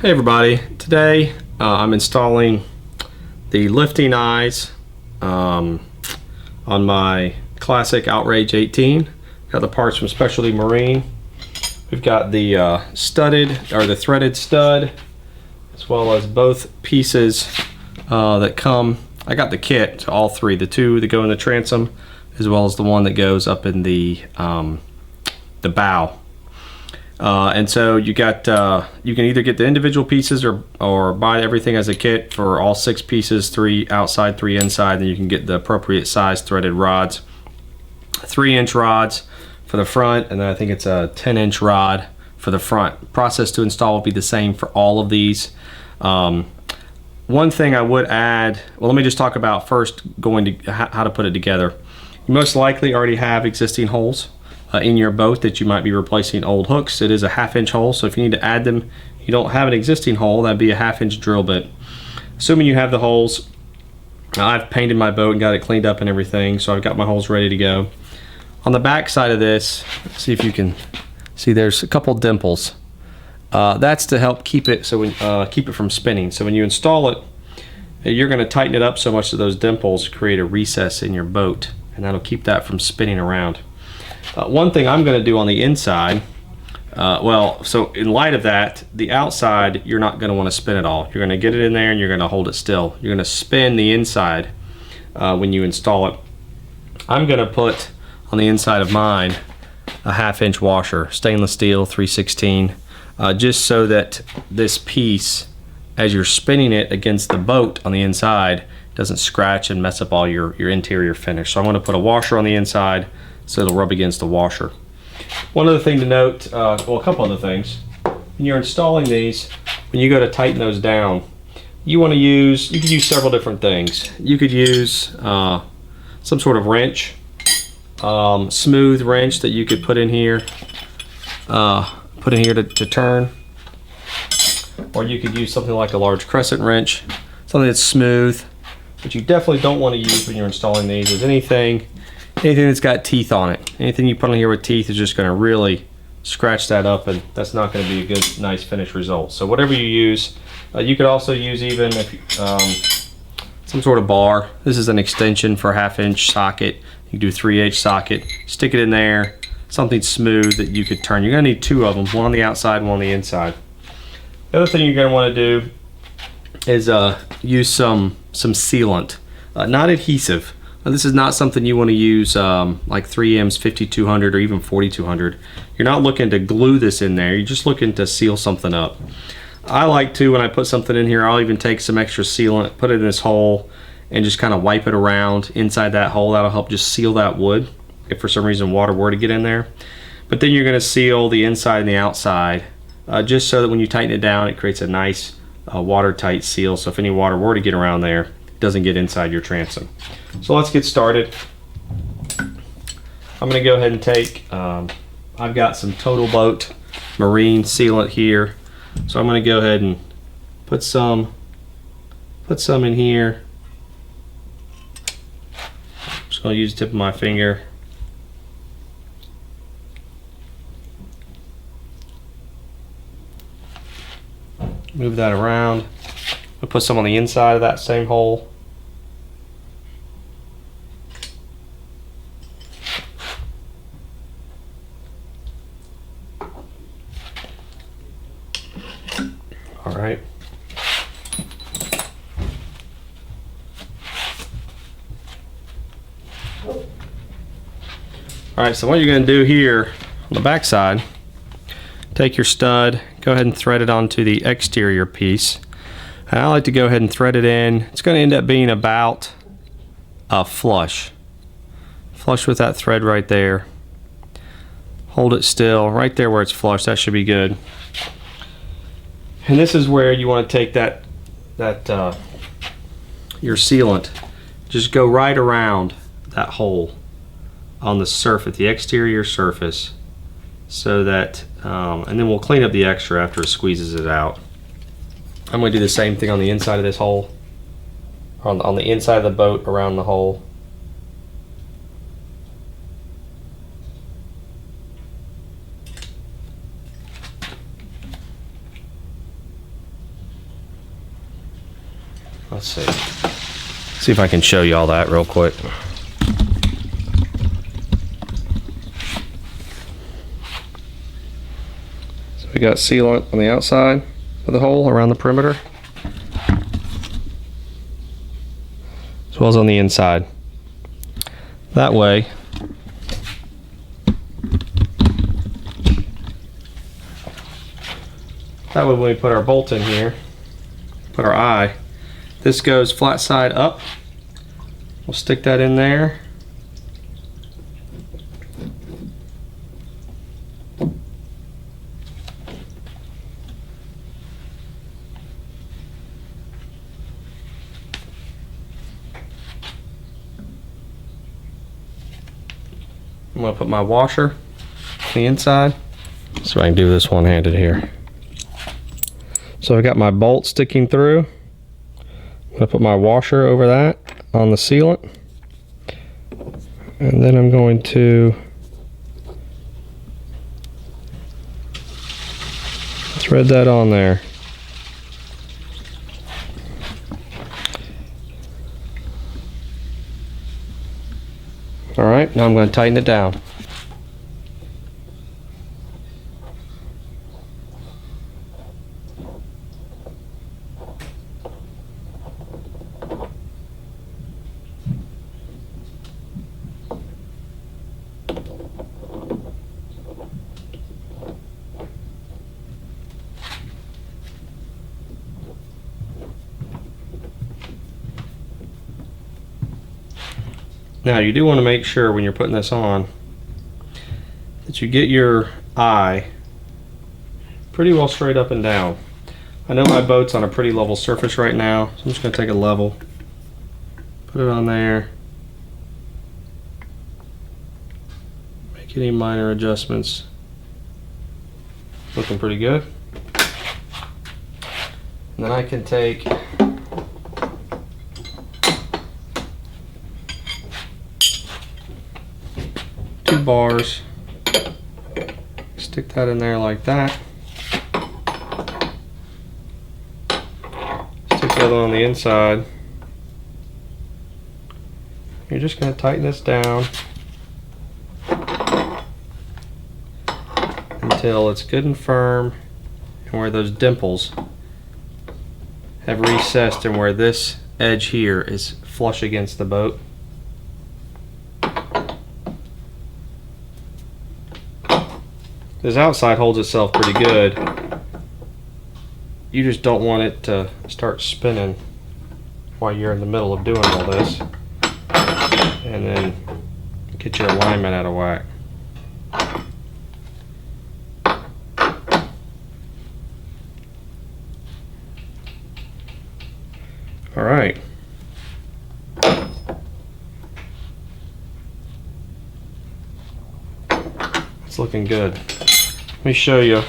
Hey everybody, today I'm installing the lifting eyes on my classic Outrage 18. Got the parts from Specialty Marine. We've got the studded or the threaded stud, as well as both pieces that come. I got the kit, so all three, the two that go in the transom, as well as the one that goes up in the bow. And so you got you can either get the individual pieces or buy everything as a kit for all 6 pieces, 3 outside, 3 inside. Then you can get the appropriate size threaded rods, 3-inch rods for the front, and then I think it's a 10-inch rod for the front. Process to install will be the same for all of these. One thing I would add, well, let me just talk about first going to how to put it together. You most likely already have existing holes in your boat that you might be replacing old hooks. It is a 1/2-inch hole, so if you need to add them, you don't have an existing hole, that'd be a 1/2-inch drill bit. Assuming you have the holes, I've painted my boat and got it cleaned up and everything, so I've got my holes ready to go. On the back side of this, see if you can see, there's a couple dimples. That's to help keep it keep it from spinning. So when you install it, you're going to tighten it up so much that those dimples create a recess in your boat, and that'll keep that from spinning around. One thing I'm going to do on the inside, so in light of that, the outside, you're not going to want to spin it all. You're going to get it in there and you're going to hold it still. You're going to spin the inside when you install it. I'm going to put on the inside of mine a 1/2-inch washer, stainless steel, 316, just so that this piece, as you're spinning it against the boat on the inside, doesn't scratch and mess up all your interior finish. So I'm going to put a washer on the inside so it'll rub against the washer. One other thing to note, well, a couple other things. When you're installing these, when you go to tighten those down, you could use several different things. You could use some sort of wrench, smooth wrench that you could put in here to turn, or you could use something like a large crescent wrench, something that's smooth. What you definitely don't want to use when you're installing these is anything that's got teeth on it. Anything you put on here with teeth is just going to really scratch that up, and that's not going to be a good, nice finished result. So whatever you use, you could also use even some sort of bar. This is an extension for a 1/2-inch socket. You can do 3/8 socket, stick it in there, something smooth that you could turn. You're going to need 2 of them, one on the outside, one on the inside. The other thing you're going to want to do is use some sealant, not adhesive. This is not something you want to use like 3M's 5200 or even 4200. You're not looking to glue this in there, you're just looking to seal something up. I like to, when I put something in here, I'll even take some extra sealant, put it in this hole, and just kind of wipe it around inside that hole. That'll help just seal that wood if for some reason water were to get in there. But then you're going to seal the inside and the outside, just so that when you tighten it down, it creates a nice watertight seal, so if any water were to get around there, it doesn't get inside your transom. So let's get started. I'm going to go ahead and take, I've got some Total Boat Marine sealant here, so I'm going to go ahead and put some in here. I'm just going to use the tip of my finger. Move that around. I'll put some on the inside of that same hole. All right. All right, so what you're going to do here on the back side, take your stud, go ahead and thread it onto the exterior piece. And I like to go ahead and thread it in. It's going to end up being about flush with that thread right there. Hold it still right there where it's flush. That should be good. And this is where you want to take your sealant. Just go right around that hole on the surface, the exterior surface, so that, and then we'll clean up the extra after it squeezes it out. I'm going to do the same thing on the inside of this hole, on the inside of the boat around the hole. Let's see. See if I can show you all that real quick. So we got sealant on the outside of the hole around the perimeter, as well as on the inside. That way, when we put our bolt in here, put our eye, this goes flat side up. We'll stick that in there. I'm going to put my washer on the inside, so I can do this one-handed here. So I got my bolt sticking through. I'm going to put my washer over that on the sealant, and then I'm going to thread that on there. All right, now I'm going to tighten it down. Now you do want to make sure when you're putting this on that you get your eye pretty well straight up and down. I know my boat's on a pretty level surface right now, so I'm just going to take a level, put it on there, make any minor adjustments. Looking pretty good. And then I can take two bars, stick that in there like that, stick the other one on the inside. You're just going to tighten this down until it's good and firm, and where those dimples have recessed and where this edge here is flush against the boat. This outside holds itself pretty good. You just don't want it to start spinning while you're in the middle of doing all this, and then get your alignment out of whack. All right. It's looking good. Let me show you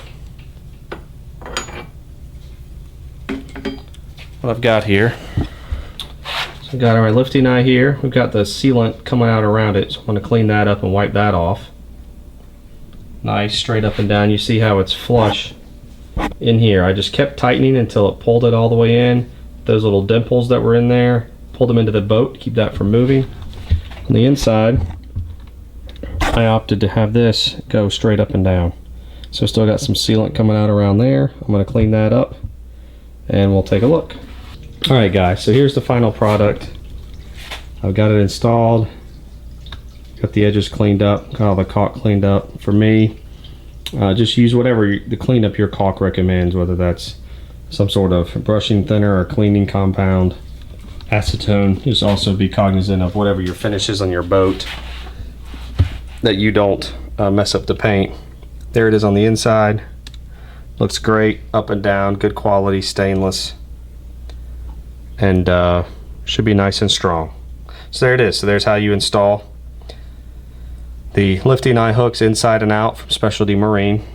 what I've got here. So we've got our lifting eye here. We've got the sealant coming out around it, so I'm going to clean that up and wipe that off. Nice, straight up and down. You see how it's flush in here. I just kept tightening until it pulled it all the way in. Those little dimples that were in there, pulled them into the boat to keep that from moving. On the inside, I opted to have this go straight up and down. So still got some sealant coming out around there. I'm going to clean that up and we'll take a look. Alright guys, so here's the final product. I've got it installed, got the edges cleaned up, got all the caulk cleaned up. For me, just use whatever the cleanup your caulk recommends, whether that's some sort of brushing thinner or cleaning compound. Acetone. Just also be cognizant of whatever your finish is on your boat, that you don't mess up the paint. There it is on the inside. Looks great, up and down, good quality stainless, and should be nice and strong. So there it is. So there's how you install the lifting eye hooks inside and out from Specialty Marine.